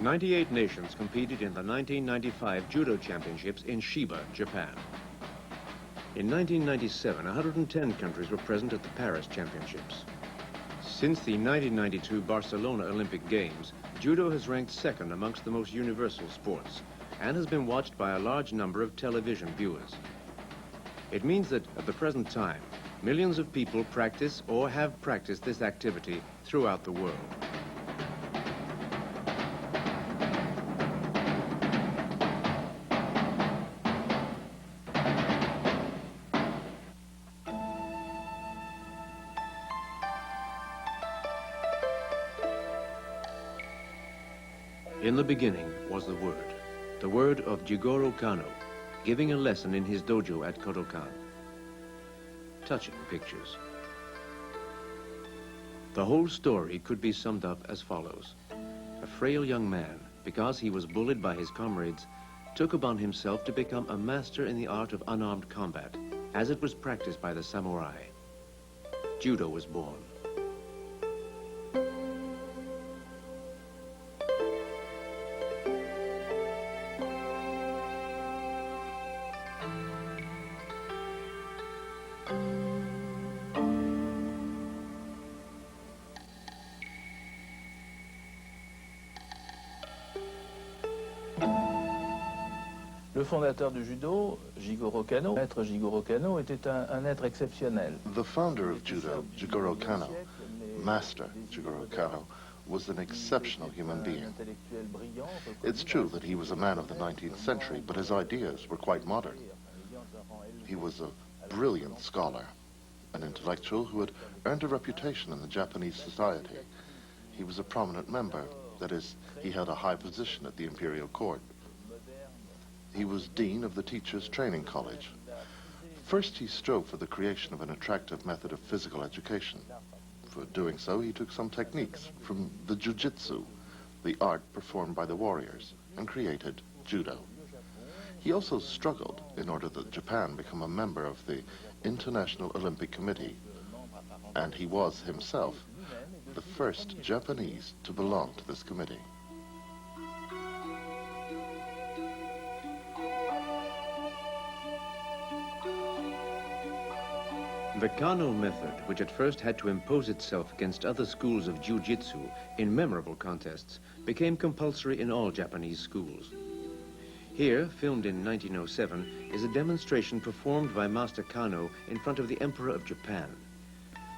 98 nations competed in the 1995 Judo Championships in Shiba, Japan. In 1997, 110 countries were present at the Paris Championships. Since the 1992 Barcelona Olympic Games, Judo has ranked second amongst the most universal sports and has been watched by a large number of television viewers. It means that at the present time, millions of people practice or have practiced this activity throughout the world. In the beginning was the word of Jigoro Kano, giving a lesson in his dojo at Kodokan. Touching pictures. The whole story could be summed up as follows. A frail young man, because he was bullied by his comrades, took upon himself to become a master in the art of unarmed combat, as it was practiced by the samurai. Judo was born. Le fondateur du judo, Jigoro Kano, maître Jigoro Kano, était un être exceptionnel. The founder of judo, Jigoro Kano, master Jigoro Kano, was an exceptional human being. It's true that he was a man of the 19th century, but his ideas were quite modern. He was a brilliant scholar, an intellectual who had earned a reputation in the Japanese society. He was a prominent member, that is, he held a high position at the imperial court. He was dean of the Teachers' Training College. First, he strove for the creation of an attractive method of physical education. For doing so, he took some techniques from the jiu-jitsu, the art performed by the warriors, and created judo. He also struggled in order that Japan become a member of the International Olympic Committee, and he was himself the first Japanese to belong to this committee. The Kano method, which at first had to impose itself against other schools of jiu-jitsu in memorable contests, became compulsory in all Japanese schools. Here, filmed in 1907, is a demonstration performed by Master Kano in front of the Emperor of Japan.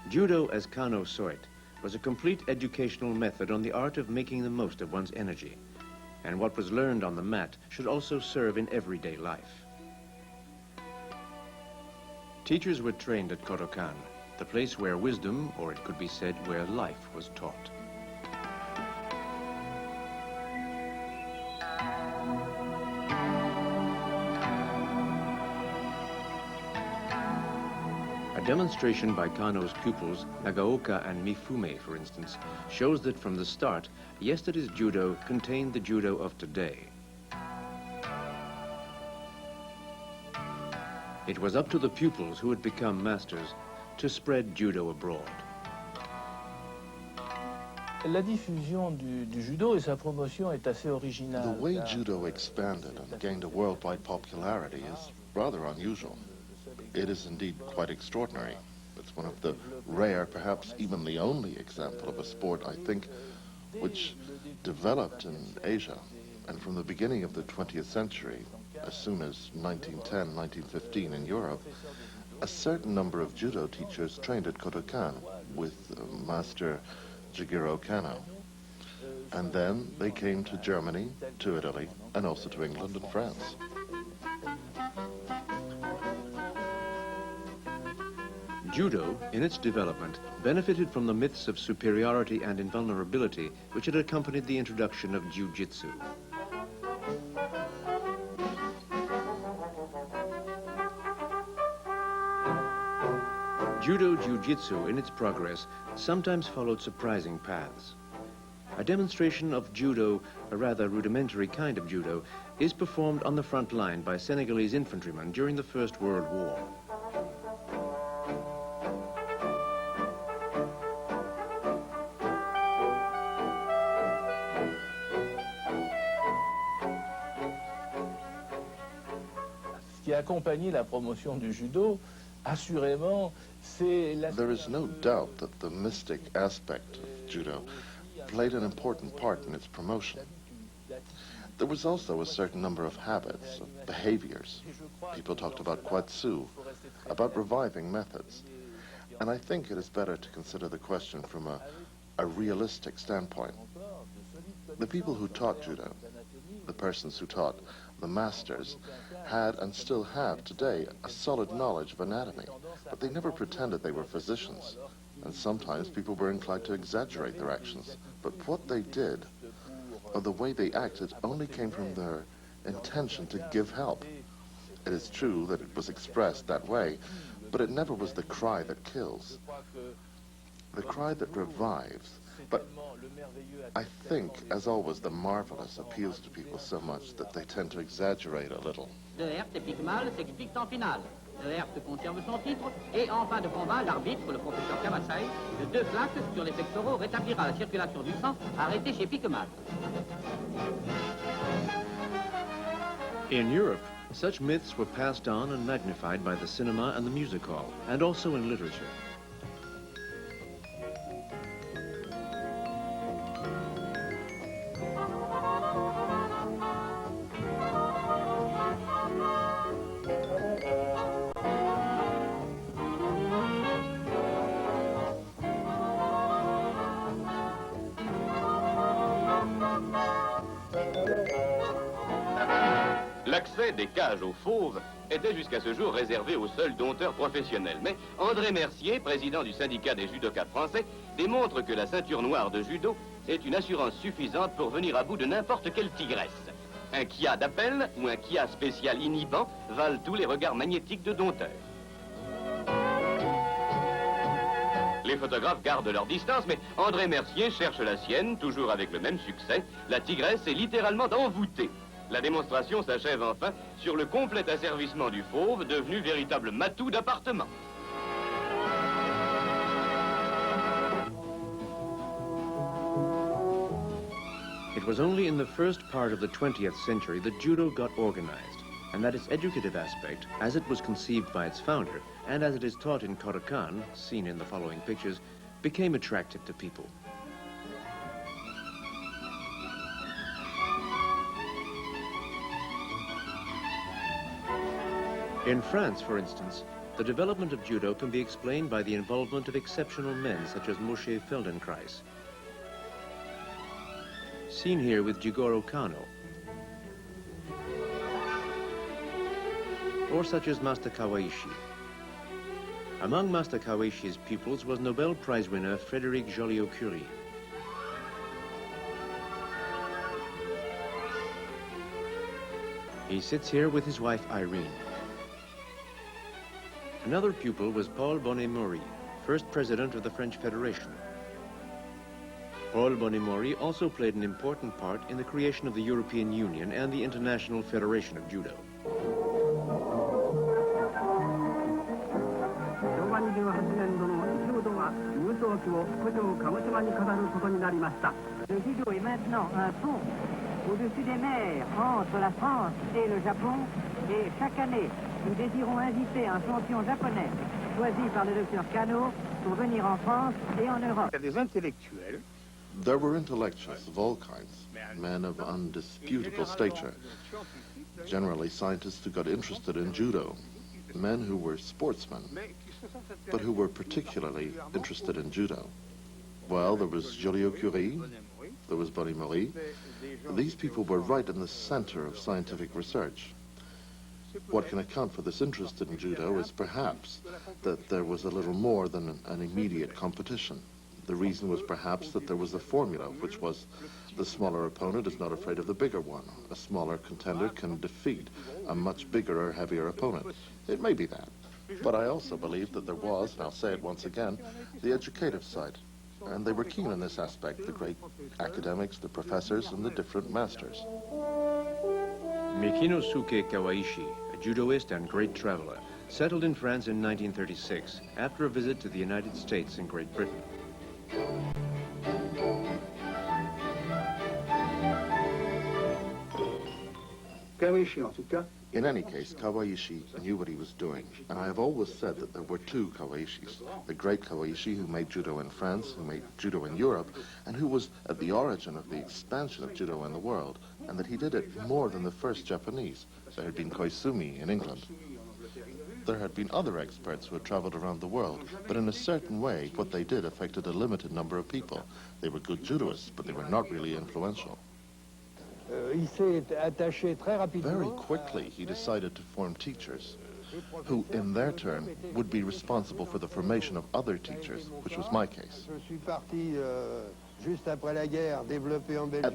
Judo, as Kano saw it, was a complete educational method on the art of making the most of one's energy, and what was learned on the mat should also serve in everyday life. Teachers were trained at Kodokan, the place where wisdom, or it could be said, where life was taught. A demonstration by Kano's pupils, Nagaoka and Mifume, for instance, shows that from the start, yesterday's judo contained the judo of today. It was up to the pupils who had become masters to spread judo abroad. La diffusion du judo et sa promotion est assez originale. The way judo expanded and gained a worldwide popularity is rather unusual. It is indeed quite extraordinary. It's one of the rare, perhaps even the only example of a sport, I think, which developed in Asia, and from the beginning of the 20th century, as soon as 1910, 1915 in Europe, a certain number of judo teachers trained at Kodokan with Master Jigoro Kano. And then they came to Germany, to Italy, and also to England and France. Judo, in its development, benefited from the myths of superiority and invulnerability which had accompanied the introduction of jiu-jitsu. Judo jiu-jitsu, in its progress, sometimes followed surprising paths. A demonstration of judo, a rather rudimentary kind of judo, is performed on the front line by Senegalese infantrymen during the First World War. qui a accompagné la promotion du judo, assurément, c'est la... There is no doubt that the mystic aspect of judo played an important part in its promotion. There was also a certain number of habits, of behaviors. People talked about kwatsu, about reviving methods. And I think it is better to consider the question from a realistic standpoint. The people who taught judo, the persons who taught, the masters, had and still have today a solid knowledge of anatomy, but they never pretended they were physicians. And sometimes people were inclined to exaggerate their actions. But what they did, or the way they acted, only came from their intention to give help. It is true that it was expressed that way, but it never was the cry that kills, the cry that revives. But I think, as always, the marvelous appeals to people so much that they tend to exaggerate a little. Le herth épique mâle s'explique en finale. Le herth conserve son titre et en fin de combat, l'arbitre, le professeur Kawasaï, de 2 claques sur les pectoraux rétablira la circulation du sang arrêté chez pique mâle. In Europe, such myths were passed on and magnified by the cinema and the music hall, and also in literature. L'accès des cages aux fauves était jusqu'à ce jour réservé aux seuls dompteurs professionnels. Mais André Mercier, président du syndicat des judokas français, démontre que la ceinture noire de judo est une assurance suffisante pour venir à bout de n'importe quelle tigresse. Un kia d'appel ou un kia spécial inhibant valent tous les regards magnétiques de dompteurs. Les photographes gardent leur distance, mais André Mercier cherche la sienne, toujours avec le même succès. La tigresse est littéralement envoûtée. La démonstration s'achève enfin sur le complet asservissement du fauve, devenu véritable matou d'appartement. It was only in the first part of the 20th century that judo got organized, and that its educative aspect, as it was conceived by its founder, and as it is taught in Kodokan, seen in the following pictures, became attractive to people. In France, for instance, the development of judo can be explained by the involvement of exceptional men such as Moshe Feldenkrais, seen here with Jigoro Kano, or such as Master Kawaishi. Among Master Kawaishi's pupils was Nobel Prize winner Frédéric Joliot-Curie. He sits here with his wife Irene. Another pupil was Paul Bonnet-Maury, first president of the French Federation. Paul Bonnet-Maury also played an important part in the creation of the European Union and the International Federation of Judo. Le judo est maintenant un pont au-dessus des mers entre la France et le Japon, et chaque année, nous désirons inviter un champion japonais choisi par le docteur Kano pour venir en France et en Europe. There were intellectuals of all kinds, men of undisputable stature, generally scientists who got interested in judo, men who were sportsmen, but who were particularly interested in judo. Well, there was Joliot-Curie, there was Bonnet-Maury. These people were right in the center of scientific research. What can account for this interest in judo is perhaps that there was a little more than an immediate competition. The reason was perhaps that there was a formula, which was the smaller opponent is not afraid of the bigger one. A smaller contender can defeat a much bigger or heavier opponent. It may be that. But I also believe that there was, and I'll say it once again, the educative side. And they were keen in this aspect, the great academics, the professors, and the different masters. Mikinosuke Kawaishi, a judoist and great traveler, settled in France in 1936 after a visit to the United States and Great Britain. Kawaishi, en tout cas, In any case, Kawaishi knew what he was doing, and I have always said that there were two Kawaishis. The great Kawaishi who made judo in France, who made judo in Europe, and who was at the origin of the expansion of judo in the world, and that he did it more than the first Japanese. There had been Koizumi in England. There had been other experts who had traveled around the world, but in a certain way, what they did affected a limited number of people. They were good judoists, but they were not really influential. Very quickly, he decided to form teachers, who, in their turn, would be responsible for the formation of other teachers, which was my case. At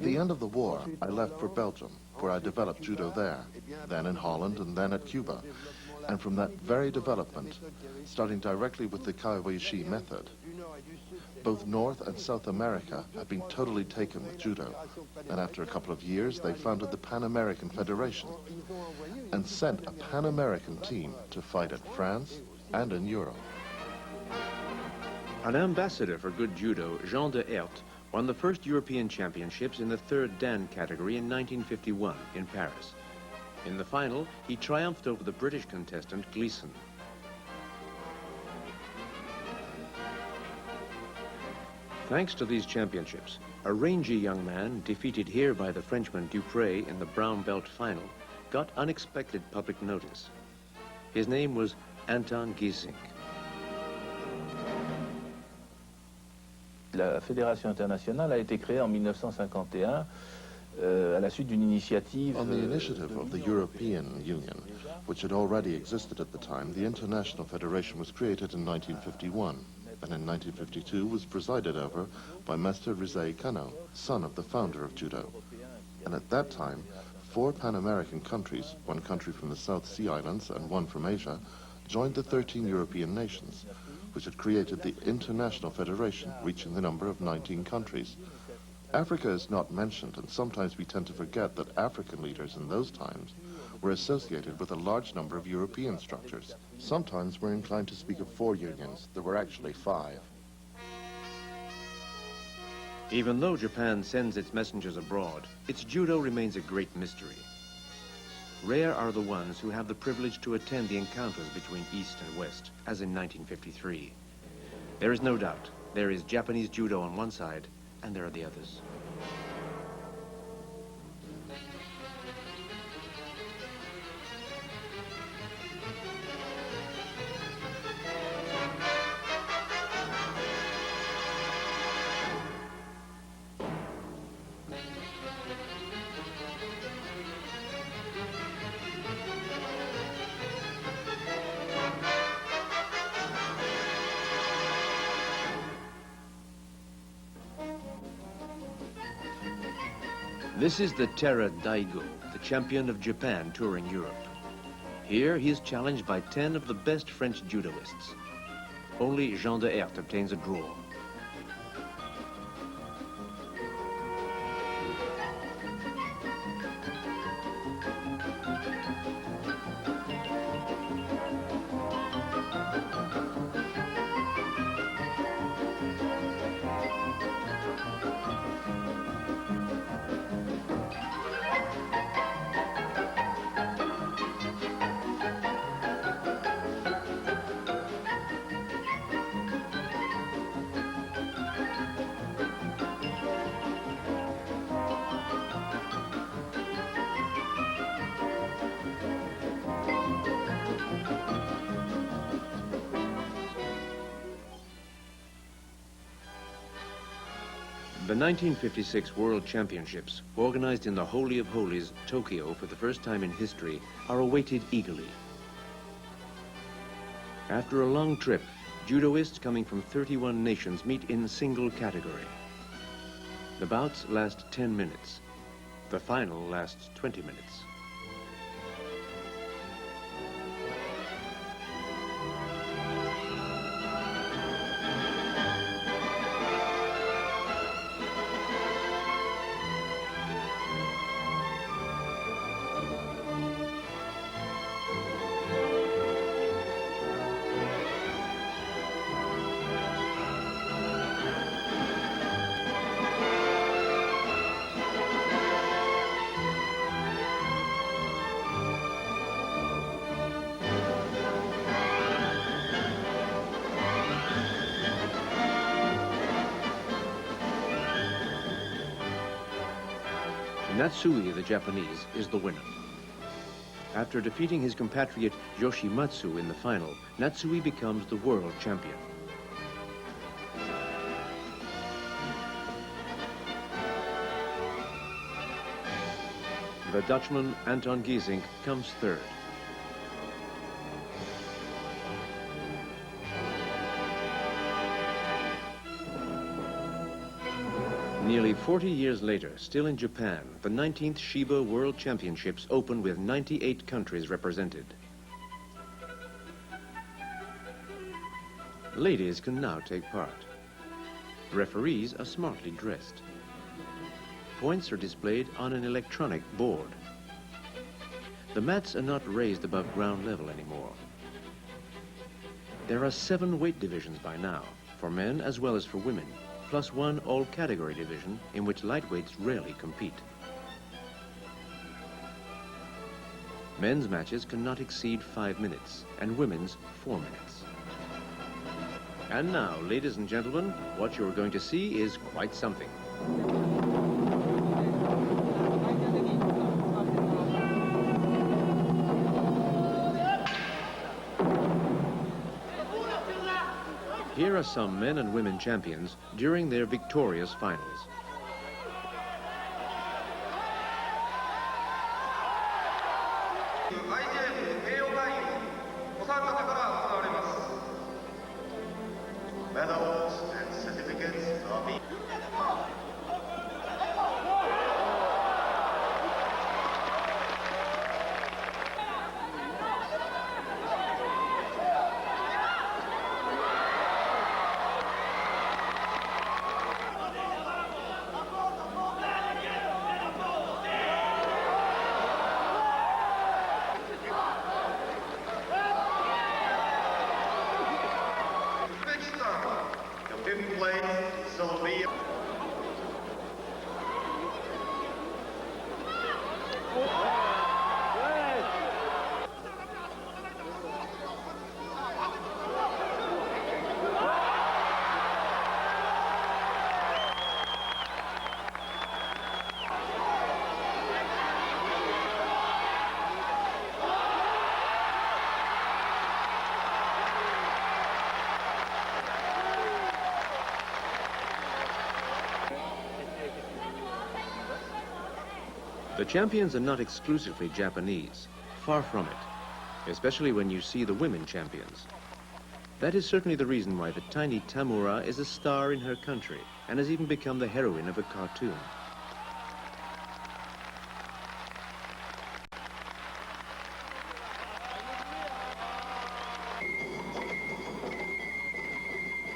the end of the war, I left for Belgium, where I developed judo there, then in Holland, and then at Cuba. And from that very development, starting directly with the Kawaishi method, both North and South America had been totally taken with judo. And after a couple of years, they founded the Pan American Federation and sent a Pan American team to fight at France and in Europe. An ambassador for good judo, Jean de Hert, won the first European Championships in the third Dan category in 1951 in Paris. In the final, he triumphed over the British contestant Gleason. Thanks to these championships, a rangy young man, defeated here by the Frenchman Dupré in the brown belt final, got unexpected public notice. His name was Anton Giesink. La Fédération internationale a été créée en 1951 à la suite d'une initiative. On the initiative of the European Union, which had already existed at the time, the International Federation was created in 1951. And in 1952 was presided over by Master Rizei Kano, son of the founder of judo. And at that time, 4 Pan-American countries, 1 country from the South Sea Islands and 1 from Asia, joined the 13 European nations, which had created the International Federation, reaching the number of 19 countries. Africa is not mentioned, and sometimes we tend to forget that African leaders in those times were associated with a large number of European structures. Sometimes we're inclined to speak of 4 unions. There were actually 5. Even though Japan sends its messengers abroad, its judo remains a great mystery. Rare are the ones who have the privilege to attend the encounters between East and West, as in 1953. There is no doubt, there is Japanese judo on one side, and there are the others. This is the Terra Daigo, the champion of Japan touring Europe. Here he is challenged by 10 of the best French judoists. Only Jean de Hert obtains a draw. The 1956 World Championships, organized in the Holy of Holies, Tokyo, for the first time in history, are awaited eagerly. After a long trip, judoists coming from 31 nations meet in a single category. The bouts last 10 minutes. The final lasts 20 minutes. Natsui, the Japanese, is the winner. After defeating his compatriot Yoshimatsu in the final, Natsui becomes the world champion. The Dutchman Anton Giesink comes third. Nearly 40 years later, still in Japan, the 19th Shiba World Championships open with 98 countries represented. Ladies can now take part. Referees are smartly dressed. Points are displayed on an electronic board. The mats are not raised above ground level anymore. There are 7 weight divisions by now, for men as well as for women, plus 1 all-category division in which lightweights rarely compete. Men's matches cannot exceed 5 minutes, and women's 4 minutes. And now, ladies and gentlemen, what you're going to see is quite something. Here are some men and women champions during their victorious finals. Medals and certificates are being... The champions are not exclusively Japanese, far from it, especially when you see the women champions. That is certainly the reason why the tiny Tamura is a star in her country and has even become the heroine of a cartoon.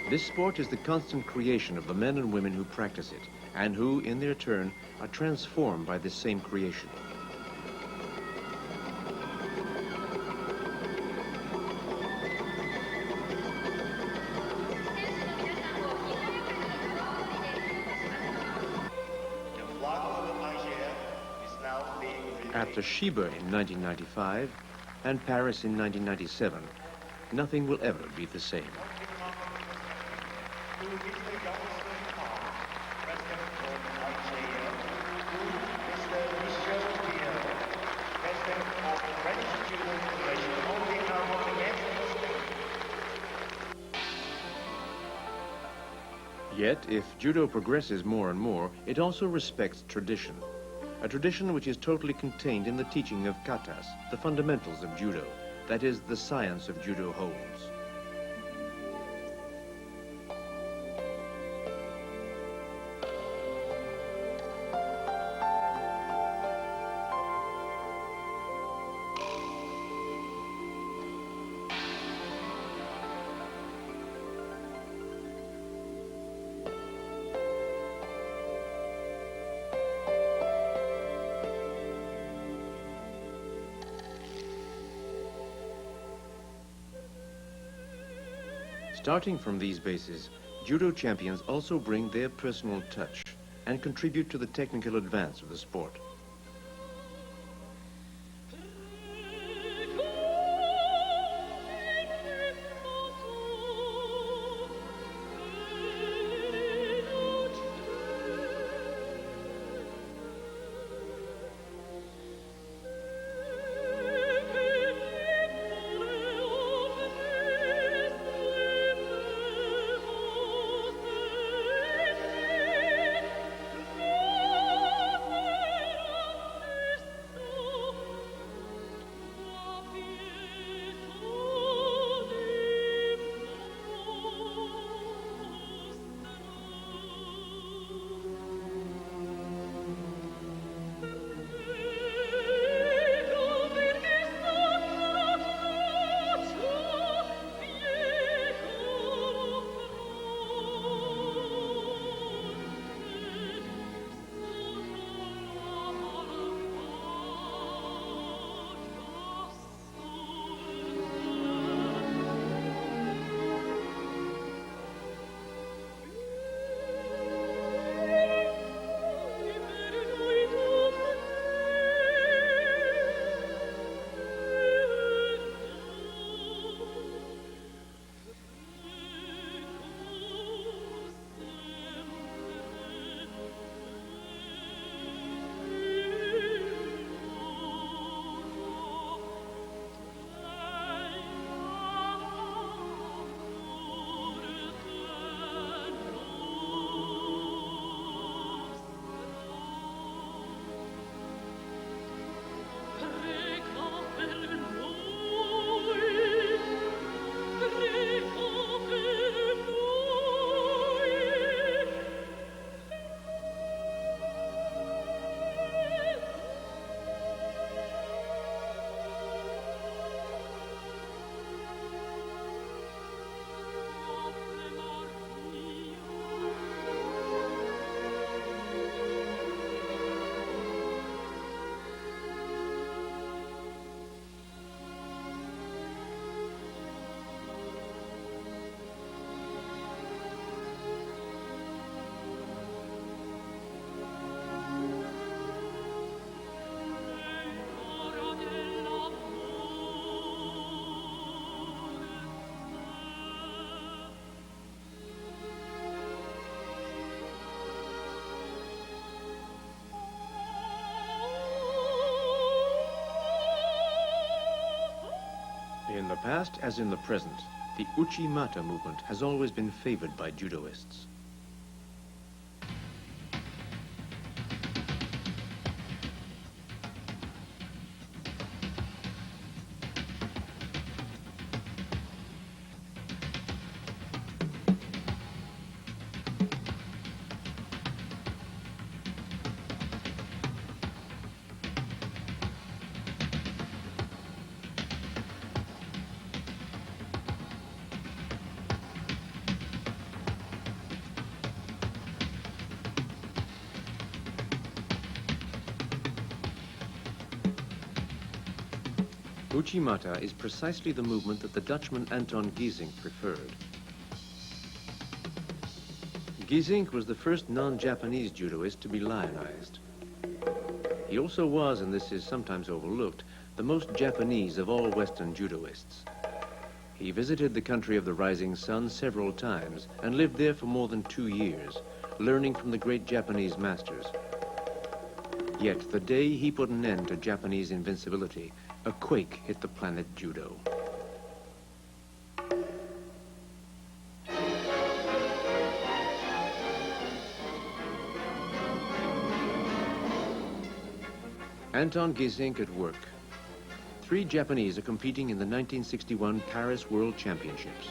This sport is the constant creation of the men and women who practice it, and who, in their turn, are transformed by this same creation. After Shiba in 1995 and Paris in 1997, nothing will ever be the same. Yet, if judo progresses more and more, it also respects tradition. A tradition which is totally contained in the teaching of katas, the fundamentals of judo, that is, the science of judo holds. Starting from these bases, judo champions also bring their personal touch and contribute to the technical advance of the sport. In the past, as in the present, the Uchimata movement has always been favored by judoists. Uchimata is precisely the movement that the Dutchman Anton Giesink preferred. Giesink was the first non-Japanese judoist to be lionized. He also was, and this is sometimes overlooked, the most Japanese of all Western judoists. He visited the country of the rising sun several times and lived there for more than 2 years, learning from the great Japanese masters. Yet the day he put an end to Japanese invincibility, a quake hit the planet judo. Anton Giesink at work. 3 Japanese are competing in the 1961 Paris World Championships.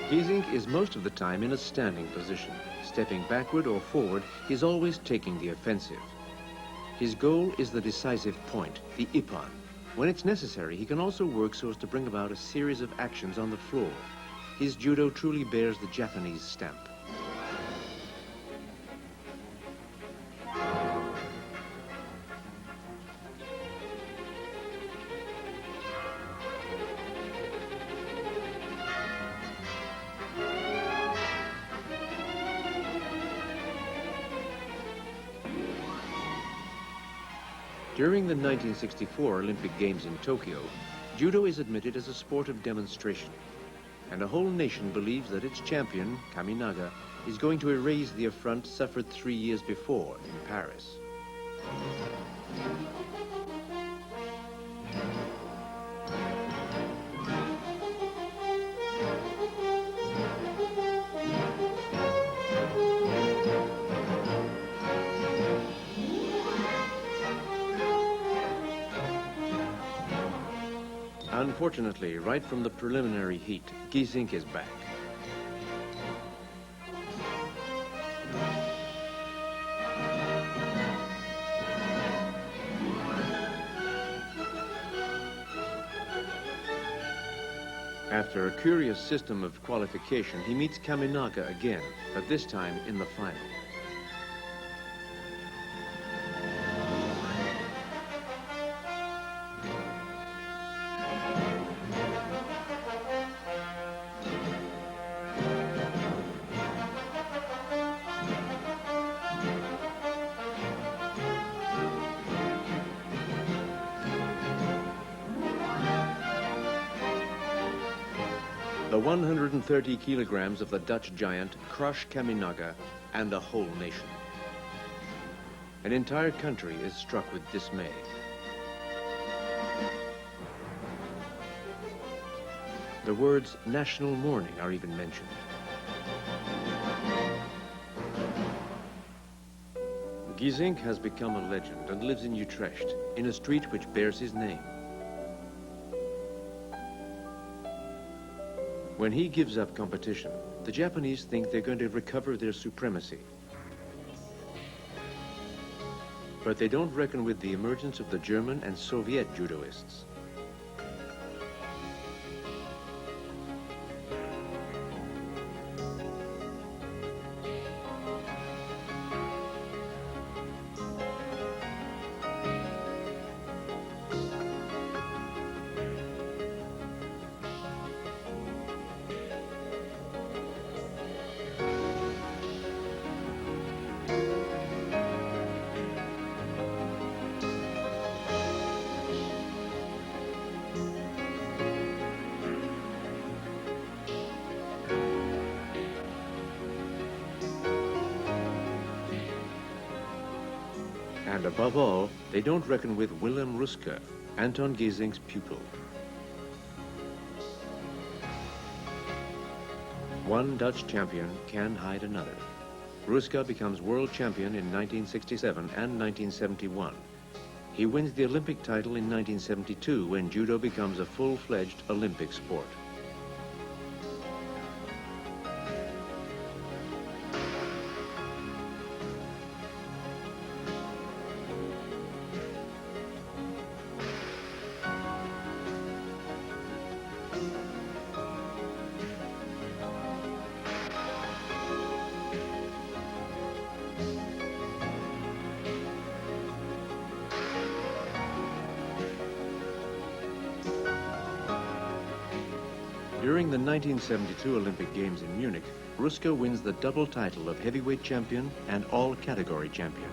Giesink is most of the time in a standing position. Stepping backward or forward, he's always taking the offensive. His goal is the decisive point, the ippon. When it's necessary, he can also work so as to bring about a series of actions on the floor. His judo truly bears the Japanese stamp. During the 1964 Olympic Games in Tokyo, judo is admitted as a sport of demonstration, and a whole nation believes that its champion, Kaminaga, is going to erase the affront suffered 3 years before in Paris. Unfortunately, right from the preliminary heat, Giesink is back. After a curious system of qualification, he meets Kaminaga again, but this time in the final. The 130 kilograms of the Dutch giant crush Kaminaga and a whole nation. An entire country is struck with dismay. The words national mourning are even mentioned. Giesink has become a legend and lives in Utrecht, in a street which bears his name. When he gives up competition, the Japanese think they're going to recover their supremacy. But they don't reckon with the emergence of the German and Soviet judoists. And above all, they don't reckon with Willem Ruska, Anton Geesing's pupil. One Dutch champion can hide another. Ruska becomes world champion in 1967 and 1971. He wins the Olympic title in 1972 when judo becomes a full-fledged Olympic sport. During the 1972 Olympic Games in Munich, Ruska wins the double title of heavyweight champion and all-category champion.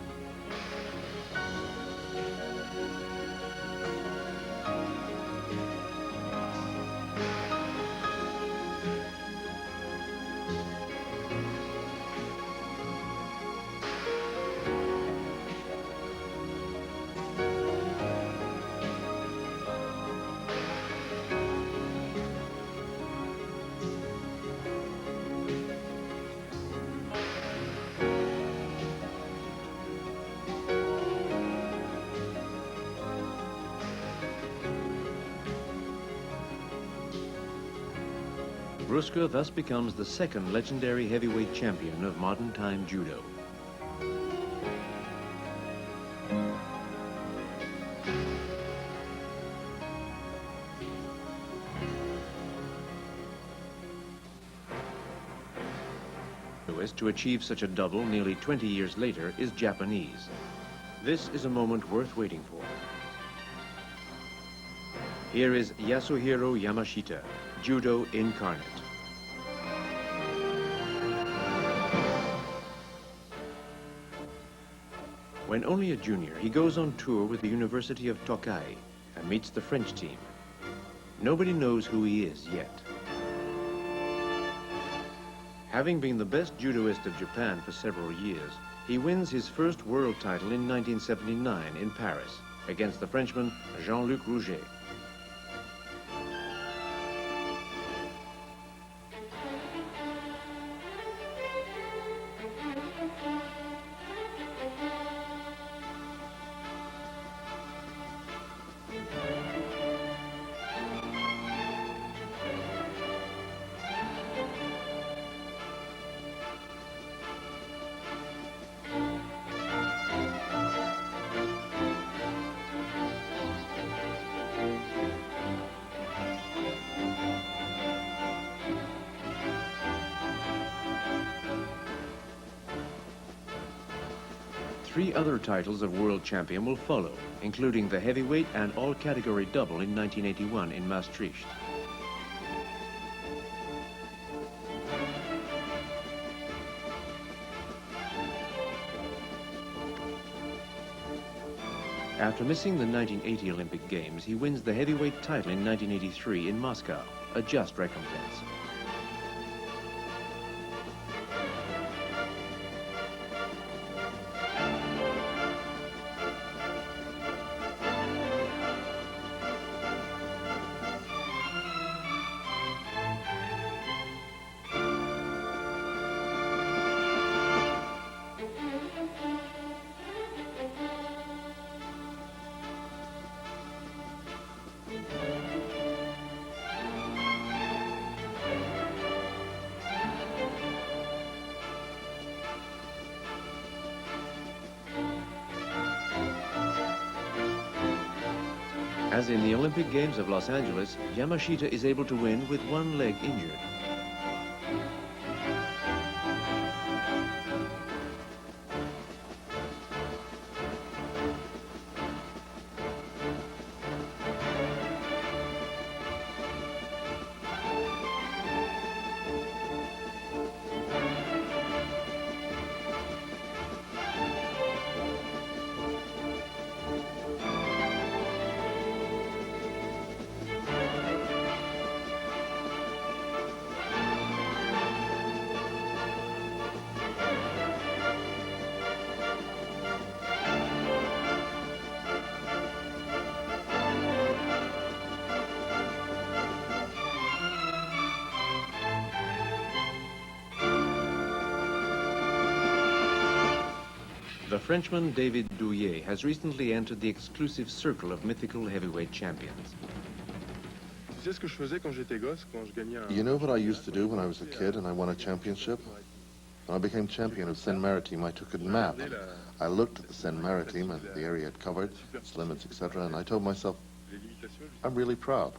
Ruska thus becomes the second legendary heavyweight champion of modern-time judo. To achieve such a double nearly 20 years later is Japanese. This is a moment worth waiting for. Here is Yasuhiro Yamashita, judo incarnate. When only a junior, he goes on tour with the University of Tokai and meets the French team. Nobody knows who he is yet. Having been the best judoist of Japan for several years, he wins his first world title in 1979 in Paris against the Frenchman Jean-Luc Rouget. Three other titles of world champion will follow, including the heavyweight and all-category double in 1981 in Maastricht. After missing the 1980 Olympic Games, he wins the heavyweight title in 1983 in Moscow, a just recompense. As in the Olympic Games of Los Angeles, Yamashita is able to win with one leg injured. The Frenchman David Douillet has recently entered the exclusive circle of mythical heavyweight champions. You know what I used to do when I was a kid and I won a championship? When I became champion of Seine-Maritime, I took a map. And I looked at the Seine-Maritime and the area it covered, its limits, etc., and I told myself, I'm really proud.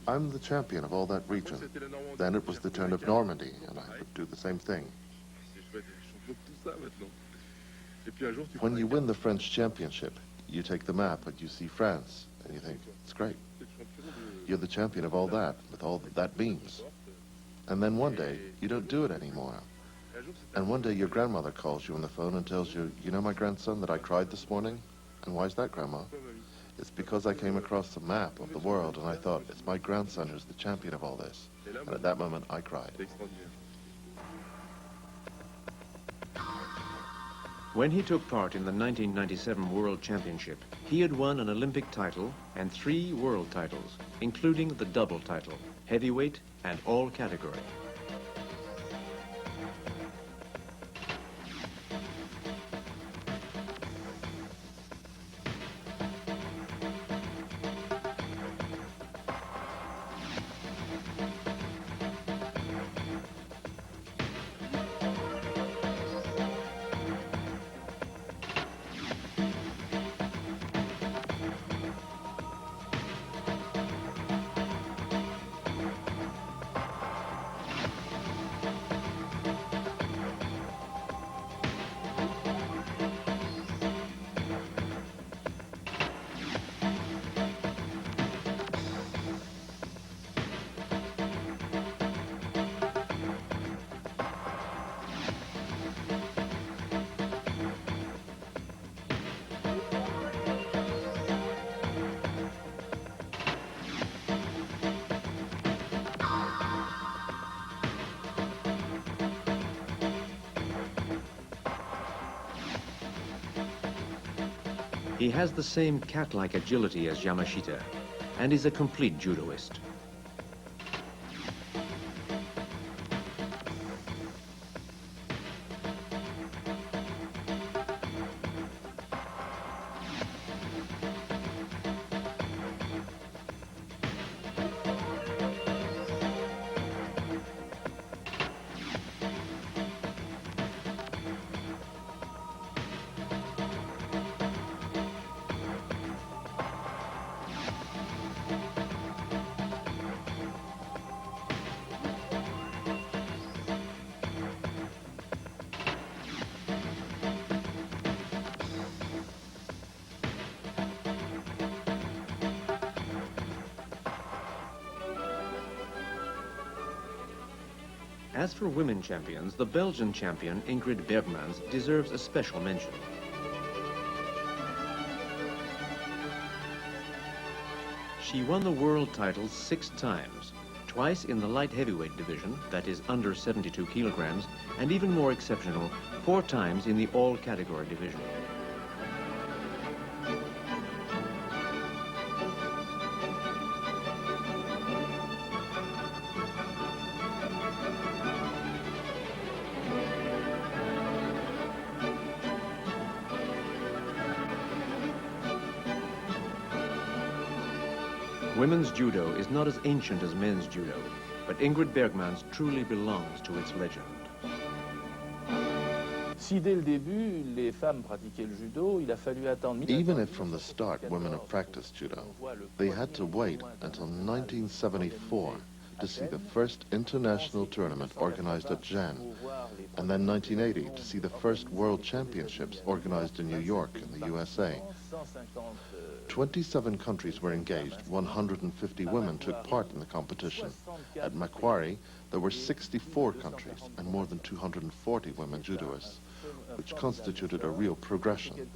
I'm the champion of all that region. Then it was the turn of Normandy, and I would do the same thing. When you win the French championship, you take the map and you see France, and you think, it's great. You're the champion of all that, with all that means. And then one day, you don't do it anymore. And one day your grandmother calls you on the phone and tells you, you know my grandson that I cried this morning? And why is that, Grandma? It's because I came across the map of the world and I thought, it's my grandson who's the champion of all this. And at that moment, I cried. When he took part in the 1997 World Championship, he had won an Olympic title and 3 world titles, including the double title, heavyweight and all category. He has the same cat-like agility as Yamashita and is a complete judoist. As for women champions, the Belgian champion Ingrid Bergmans deserves a special mention. She won the world title 6 times, twice in the light heavyweight division, that is under 72 kilograms, and even more exceptional, 4 times in the all category division. Women's judo is not as ancient as men's judo, but Ingrid Bergmans truly belongs to its legend. Si dès le début, les femmes pratiquaient le judo, il a fallu attendre... Even if from the start women have practiced judo, they had to wait until 1974 to see the first international tournament organized at Gênes, and then 1980 to see the first World Championships organized in New York in the USA. 27 countries were engaged, 150 women took part in the competition. At Macquarie, there were 64 countries and more than 240 women judoists, which constituted a real progression.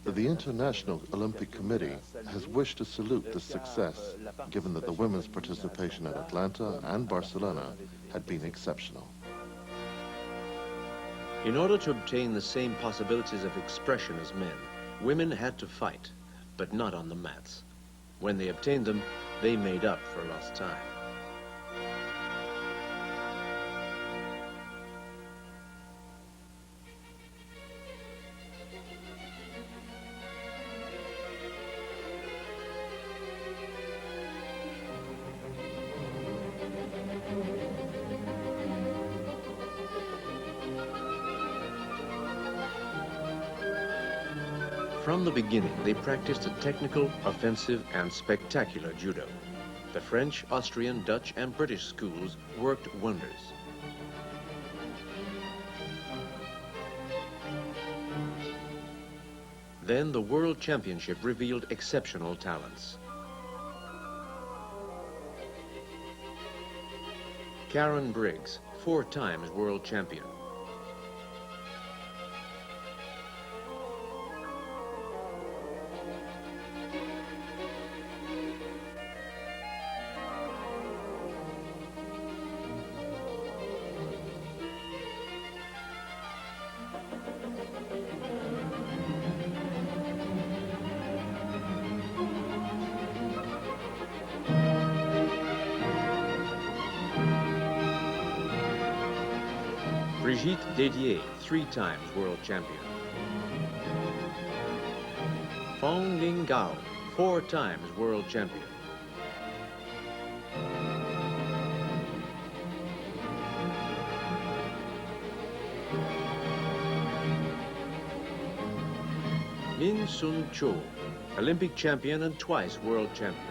The International Olympic Committee has wished to salute this success, given that the women's participation at Atlanta and Barcelona had been exceptional. In order to obtain the same possibilities of expression as men, women had to fight, but not on the mats. When they obtained them, they made up for lost time. From the beginning, they practiced a technical, offensive, and spectacular judo. The French, Austrian, Dutch, and British schools worked wonders. Then the World Championship revealed exceptional talents. Karen Briggs, 4 times world champion. Brigitte Dédier, 3 times world champion. Fong Ling Gao, 4 times world champion. Min Sun Cho, Olympic champion and twice world champion.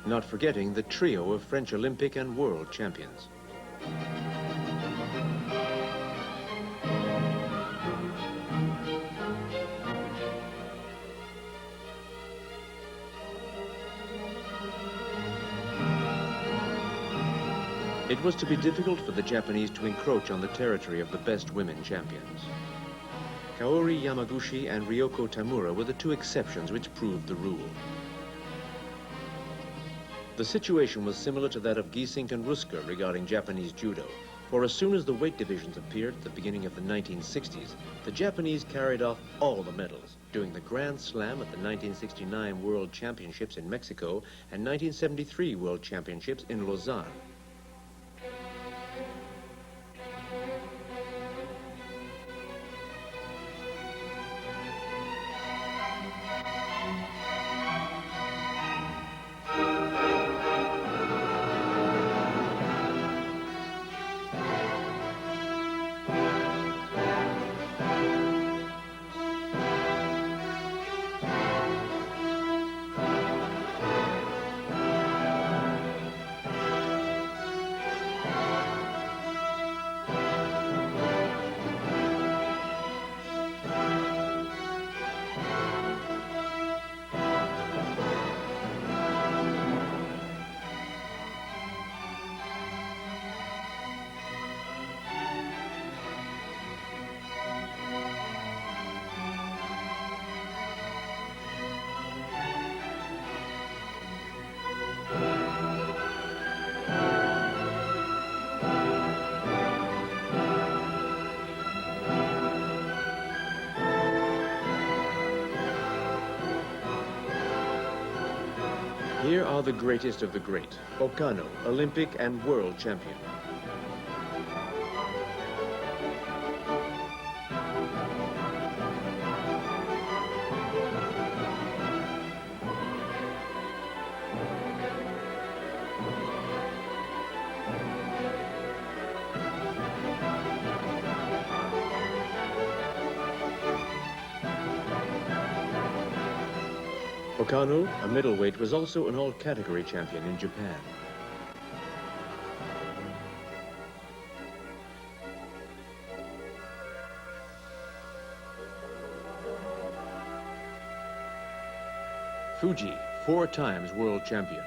Not forgetting the trio of French Olympic and world champions. It was to be difficult for the Japanese to encroach on the territory of the best women champions. Kaori Yamaguchi and Ryoko Tamura were the 2 exceptions which proved the rule. The situation was similar to that of Giesink and Ruska regarding Japanese judo, for as soon as the weight divisions appeared at the beginning of the 1960s, the Japanese carried off all the medals, doing the Grand Slam at the 1969 World Championships in Mexico and 1973 World Championships in Lausanne. Here are the greatest of the great, Okano, Olympic and world champion. Okano, a middleweight, was also an all-category champion in Japan. Fuji, 4 times world champion.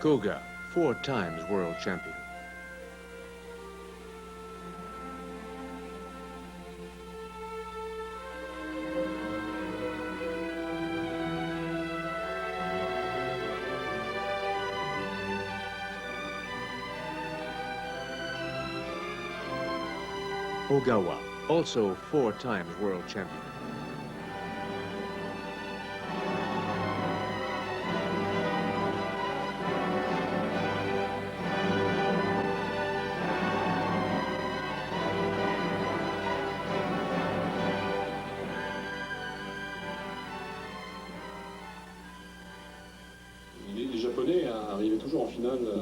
Koga, 4 times world champion. Ogawa, also 4 times world champion.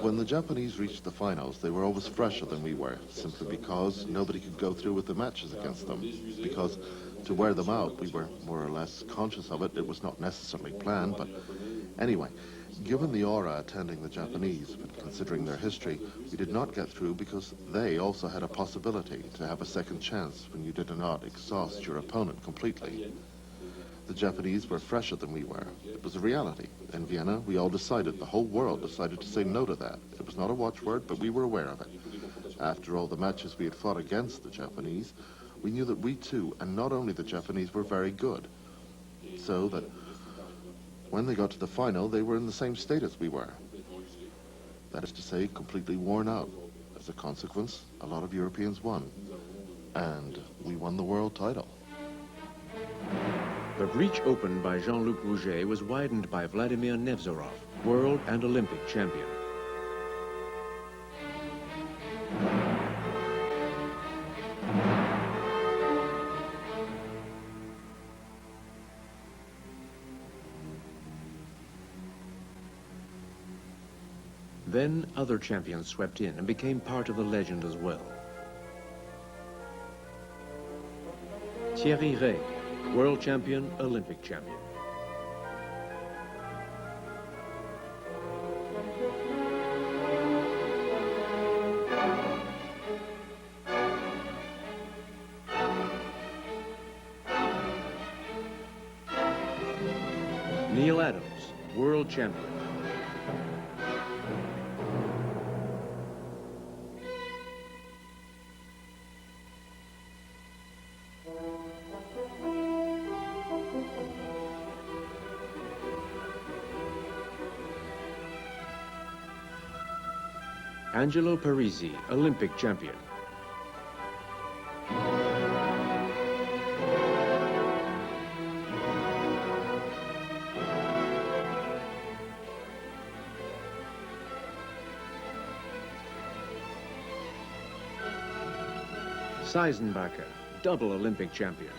When the Japanese reached the finals, they were always fresher than we were, simply because nobody could go through with the matches against them. Because to wear them out, we were more or less conscious of it. It was not necessarily planned, but anyway, given the aura attending the Japanese, but considering their history, we did not get through because they also had a possibility to have a second chance when you did not exhaust your opponent completely. The Japanese were fresher than we were. It was a reality. In Vienna, we all decided, the whole world decided to say no to that. It was not a watchword, but we were aware of it. After all the matches we had fought against the Japanese, we knew that we too, and not only the Japanese, were very good. So that when they got to the final, they were in the same state as we were. That is to say, completely worn out. As a consequence, a lot of Europeans won. And we won the world title. The breach opened by Jean-Luc Rouget was widened by Vladimir Nevzorov, world and Olympic champion. Then other champions swept in and became part of the legend as well. Thierry Rey, world champion, Olympic champion. Neil Adams, world champion. Angelo Parisi, Olympic champion. Seisenbacher, double Olympic champion.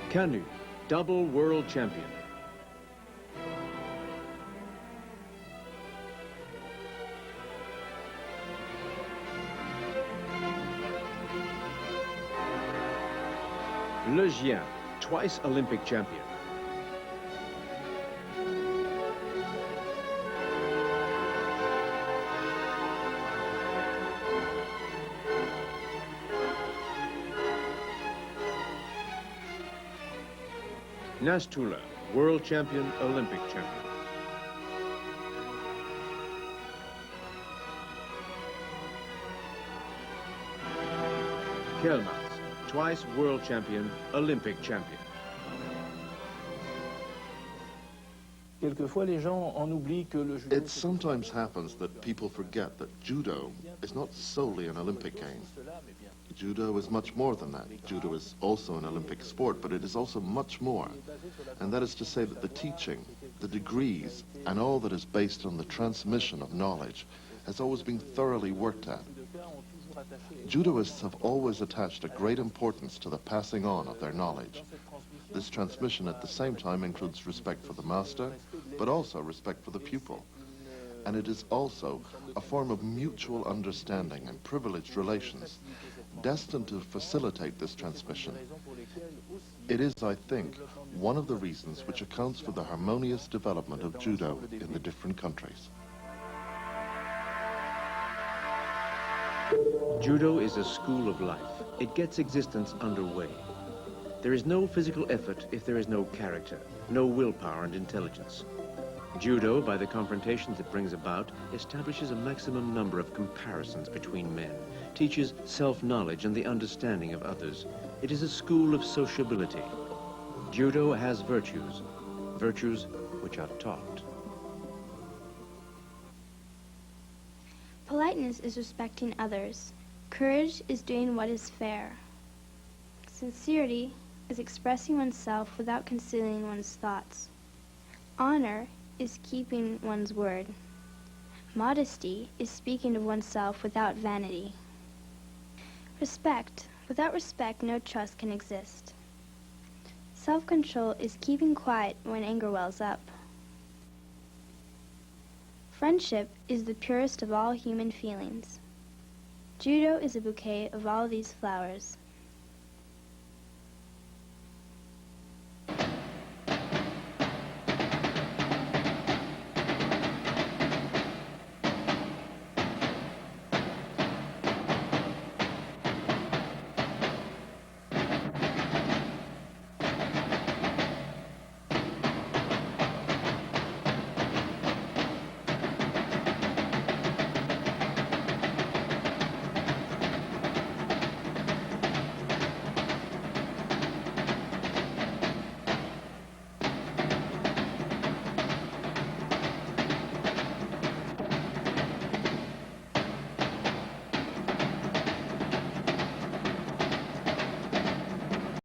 Canu, double world champion. Le Gien, twice Olympic champion. Nastula, world champion, Olympic champion. Kelmas, twice world champion, Olympic champion. Quelquefois, les gens en oublient que le judo... It sometimes happens that people forget that judo is not solely an Olympic game. Judo is much more than that. Judo is also an Olympic sport, but it is also much more. And that is to say that the teaching, the degrees, and all that is based on the transmission of knowledge has always been thoroughly worked at. Judoists have always attached a great importance to the passing on of their knowledge. This transmission at the same time includes respect for the master, but also respect for the pupil. And it is also a form of mutual understanding and privileged relations, destined to facilitate this transmission. It is, I think, one of the reasons which accounts for the harmonious development of judo in the different countries. Judo is a school of life. It gets existence underway. There is no physical effort if there is no character, no willpower and intelligence. Judo, by the confrontations it brings about, establishes a maximum number of comparisons between men, teaches self-knowledge and the understanding of others. It is a school of sociability. Judo has virtues, virtues which are taught. Politeness is respecting others. Courage is doing what is fair. Sincerity is expressing oneself without concealing one's thoughts. Honor is keeping one's word. Modesty is speaking of oneself without vanity. Respect. Without respect, no trust can exist. Self-control is keeping quiet when anger wells up. Friendship is the purest of all human feelings. Judo is a bouquet of all these flowers.